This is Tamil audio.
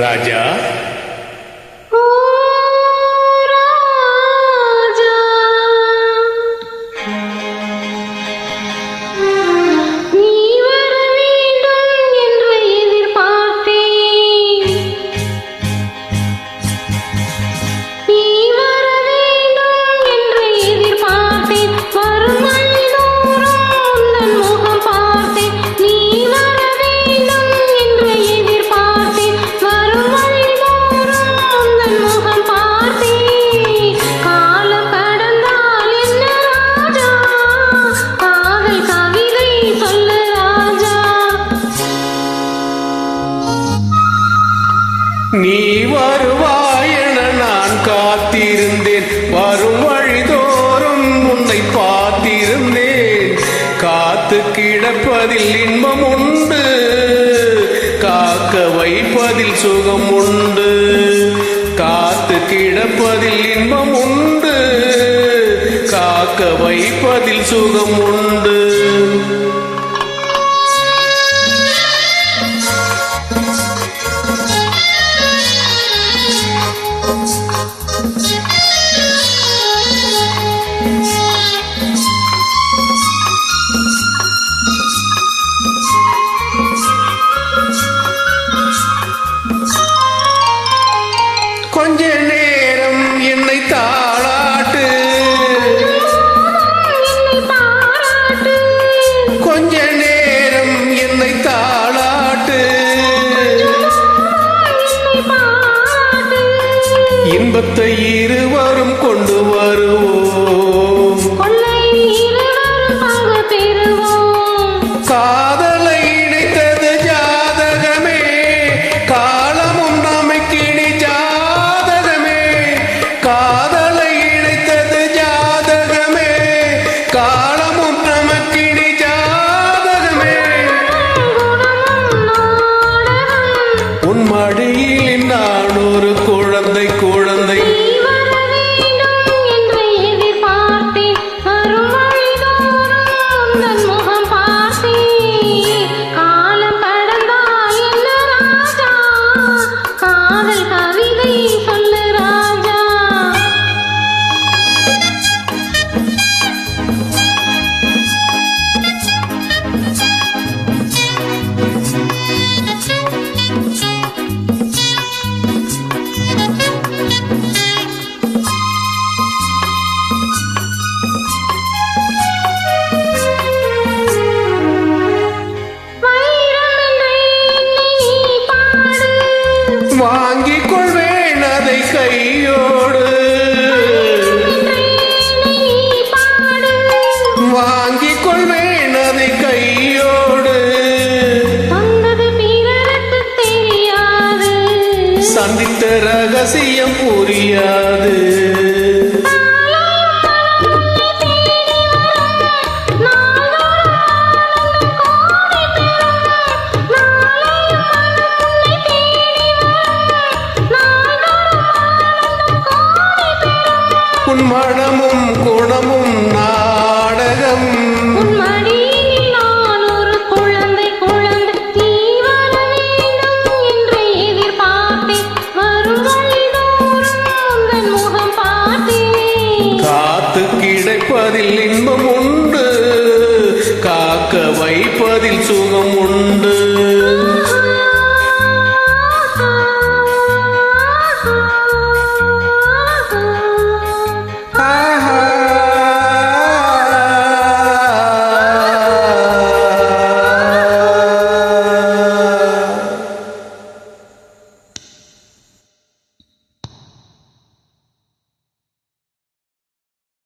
ராஜா நீ வருவாயென நான் காத்திருந்தேன், வரும் வழிதோறும் உன்னை பார்த்திருந்தேன். காத்து கிடப்பதில் இன்பம் உண்டு, காக்க வைப்பதில் சுகம் உண்டு. காத்து கிடப்பதில் இன்பம் உண்டு, காக்க வைப்பதில் சுகம் உண்டு. கொஞ்ச நேரம் என்னை தாளாட்டு, கொஞ்ச நேரம் என்னை தாளாட்டு. இன்பத்தை இருவரும் கொண்டு வருவோம், காதலை இணைத்தது ஜாதகமே, காலமும் நமக்கிணி ஜாதகமே. காதலை இணைத்தது ஜாதகமே, காலமும் நமக்கிணி ஜாதகமே. உன் மடியில் நான் ஒரு குழந்தை குழந்தை. வாங்கிக் கொள்வேன் அதை கையோடு, வாங்கிக் கொள்வேன் அதை கையோடு. சந்தித்த ரகசியம் புரியாது, உன் மனமும் குணமும் நாடகம். நான் ஒரு குழந்தை குழந்தை, நீ வர வேண்டும் என்று எதிர்பார்த்தேன், வரும் வழிதோறும் முகம் பார்த்தேன். காத்து கிடைப்பதில் இன்பம் உண்டு, காக்க வைப்பதில் சுகம் உண்டு.